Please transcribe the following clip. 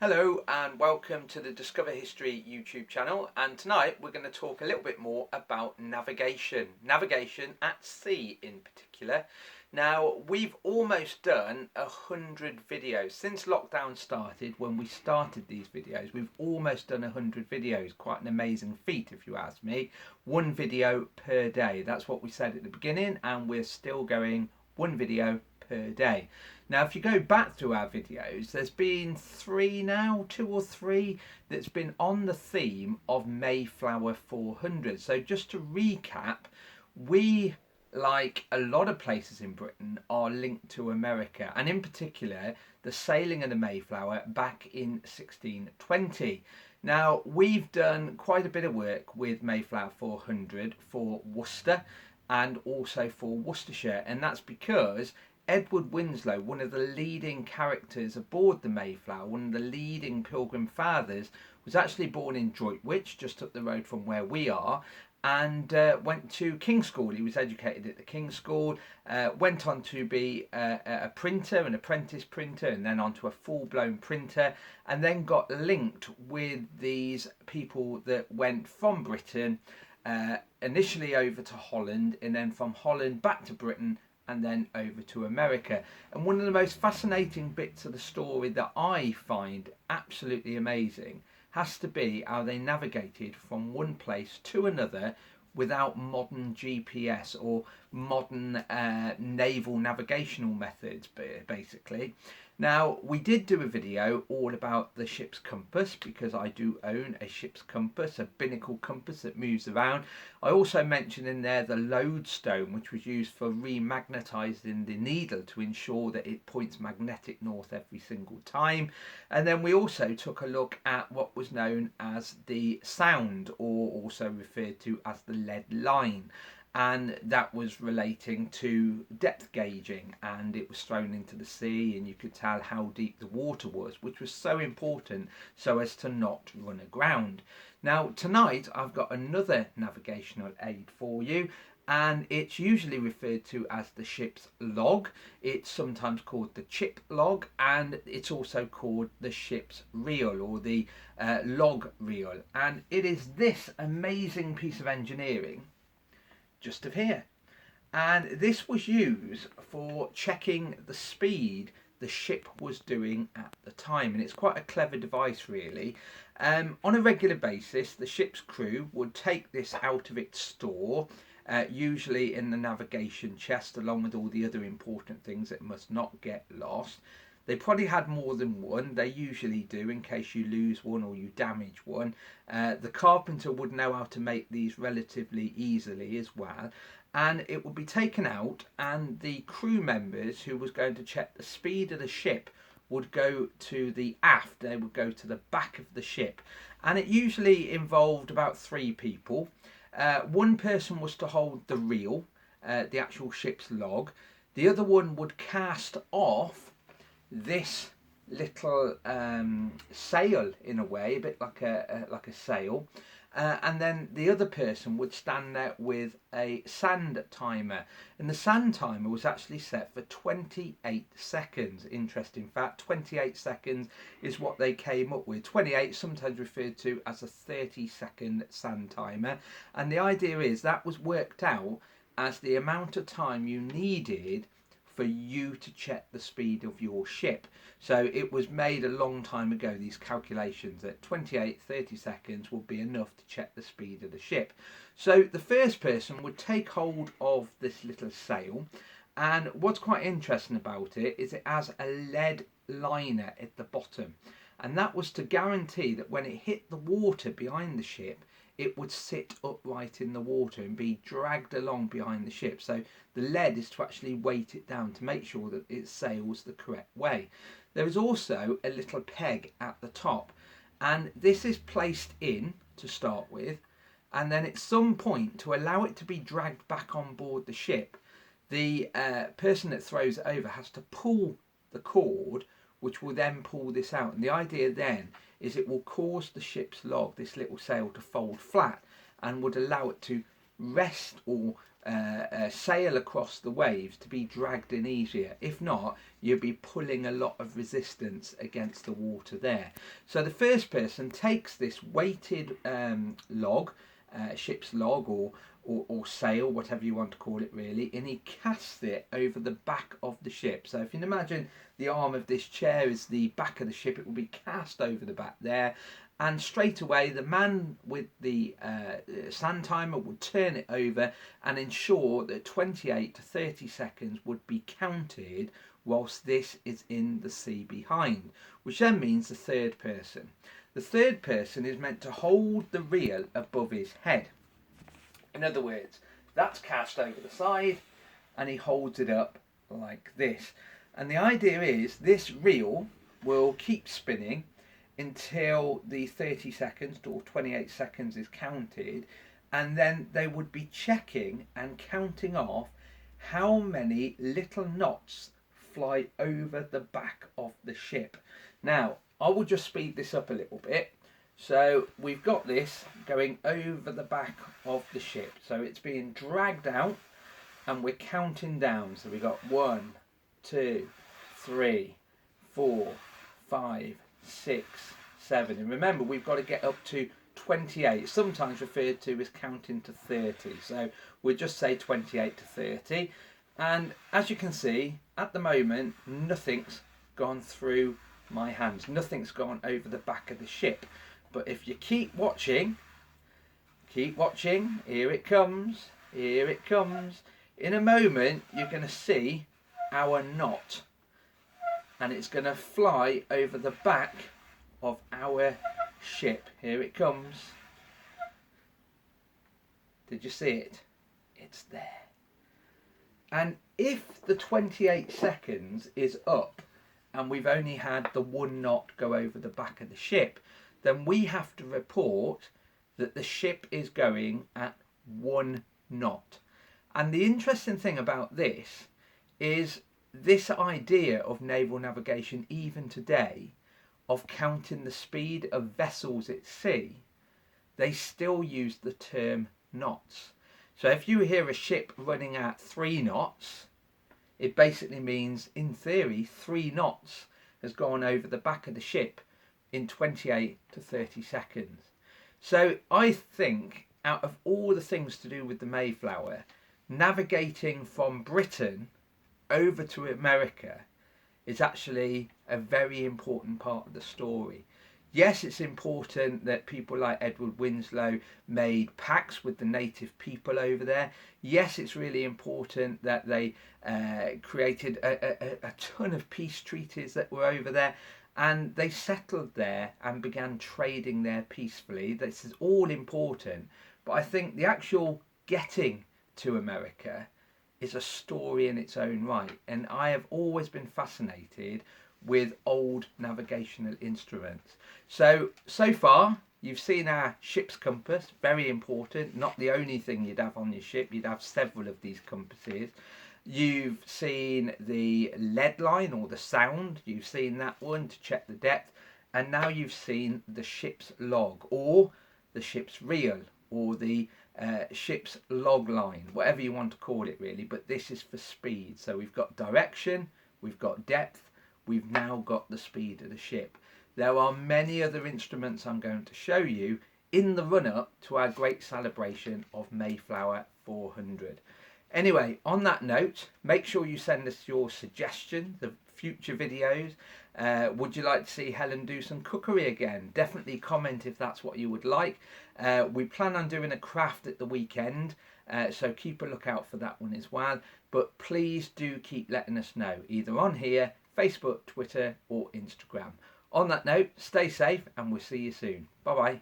Hello and welcome to the Discover History YouTube channel, and tonight we're going to talk a little bit more about navigation at sea in particular. Now, we've almost done 100 videos since lockdown started. When we started these videos, we've almost done 100 videos. Quite an amazing feat if you ask me. One video per day, that's what we said at the beginning, and we're still going one video per day. Now, if you go back through our videos, there's been two or three that's been on the theme of Mayflower 400. So just to recap, we, like a lot of places in Britain, are linked to America, and in particular the sailing of the Mayflower back in 1620. Now, we've done quite a bit of work with Mayflower 400 for Worcester and also for Worcestershire, and that's because Edward Winslow, one of the leading characters aboard the Mayflower, one of the leading Pilgrim Fathers, was actually born in Droitwich, just up the road from where we are, and went to King's School. He was educated at the King's School, went on to be a printer, an apprentice printer, and then on to a full-blown printer, and then got linked with these people that went from Britain initially over to Holland, and then from Holland back to Britain, and then over to America. And one of the most fascinating bits of the story that I find absolutely amazing has to be how they navigated from one place to another without modern GPS or modern naval navigational methods, basically. Now, we did do a video all about the ship's compass, because I do own a ship's compass, a binnacle compass that moves around. I also mentioned in there the lodestone, which was used for remagnetising the needle to ensure that it points magnetic north every single time. And then we also took a look at what was known as the sound, or also referred to as the lead line, and that was relating to depth gauging, and it was thrown into the sea and you could tell how deep the water was, which was so important so as to not run aground. Now, tonight I've got another navigational aid for you, and it's usually referred to as the ship's log. It's sometimes called the chip log, and it's also called the ship's reel, or the log reel. And it is this amazing piece of engineering just of here, and this was used for checking the speed the ship was doing at the time, and it's quite a clever device really. On a regular basis, the ship's crew would take this out of its store, usually in the navigation chest, along with all the other important things that must not get lost. They probably had more than one. They usually do, in case you lose one or you damage one. The carpenter would know how to make these relatively easily as well. And it would be taken out, and the crew members who was going to check the speed of the ship would go to the aft. They would go to the back of the ship, and it usually involved about 3 people. One person was to hold the reel, the actual ship's log. The other one would cast off this little sail, in a way, a bit like a sail, and then the other person would stand there with a sand timer, and the sand timer was actually set for 28 seconds. Interesting fact, 28 seconds is what they came up with. 28 sometimes referred to as a 30-second sand timer, and the idea is that was worked out as the amount of time you needed for you to check the speed of your ship. So it was made a long time ago, these calculations, that 30 seconds would be enough to check the speed of the ship. So the first person would take hold of this little sail, and what's quite interesting about it is it has a lead liner at the bottom, and that was to guarantee that when it hit the water behind the ship, it would sit upright in the water and be dragged along behind the ship. So the lead is to actually weight it down to make sure that it sails the correct way. There is also a little peg at the top, and this is placed in to start with, and then at some point, to allow it to be dragged back on board the ship, the person that throws it over has to pull the cord, which will then pull this out. And the idea then is it will cause the ship's log, this little sail, to fold flat, and would allow it to rest or sail across the waves to be dragged in easier. If not, you'll be pulling a lot of resistance against the water there. So the first person takes this weighted log, ship's log or sail, whatever you want to call it really, and he casts it over the back of the ship. So if you can imagine the arm of this chair is the back of the ship, it will be cast over the back there, and straight away the man with the sand timer would turn it over and ensure that 28 to 30 seconds would be counted whilst this is in the sea behind, which then means the third person. The third person is meant to hold the reel above his head. In other words, that's cast over the side and he holds it up like this. And the idea is this reel will keep spinning until the 30 seconds or 28 seconds is counted, and then they would be checking and counting off how many little knots fly over the back of the ship. Now, I will just speed this up a little bit. So we've got this going over the back of the ship. So it's being dragged out and we're counting down. So we've got 1, 2, 3, 4, 5, 6, 7. And remember, we've got to get up to 28, sometimes referred to as counting to 30. So we'll just say 28 to 30. And as you can see, at the moment, nothing's gone through my hands. Nothing's gone over the back of the ship. But if you keep watching, here it comes, here it comes. In a moment, you're going to see our knot. And it's going to fly over the back of our ship. Here it comes. Did you see it? It's there. And if the 28 seconds is up and we've only had the 1 knot go over the back of the ship, then we have to report that the ship is going at 1 knot. And the interesting thing about this is this idea of naval navigation, even today, of counting the speed of vessels at sea, they still use the term knots. So if you hear a ship running at 3 knots, it basically means, in theory, 3 knots has gone over the back of the ship in 28 to 30 seconds. So I think out of all the things to do with the Mayflower, navigating from Britain over to America is actually a very important part of the story. Yes, it's important that people like Edward Winslow made pacts with the native people over there. Yes, it's really important that they created a ton of peace treaties that were over there, and they settled there and began trading there peacefully. This is all important, but I think the actual getting to America is a story in its own right, and I have always been fascinated with old navigational instruments. So far you've seen our ship's compass, very important, not the only thing you'd have on your ship, you'd have several of these compasses. You've seen the lead line or the sound, you've seen that one to check the depth, and now you've seen the ship's log or the ship's reel or the ship's log line, whatever you want to call it really, but this is for speed. So we've got direction, we've got depth, we've now got the speed of the ship. There are many other instruments I'm going to show you in the run-up to our great celebration of Mayflower 400. Anyway, on that note, make sure you send us your suggestions of future videos. Would you like to see Helen do some cookery again? Definitely comment if that's what you would like. We plan on doing a craft at the weekend, so keep a lookout for that one as well. But please do keep letting us know, either on here, Facebook, Twitter or Instagram. On that note, stay safe and we'll see you soon. Bye bye.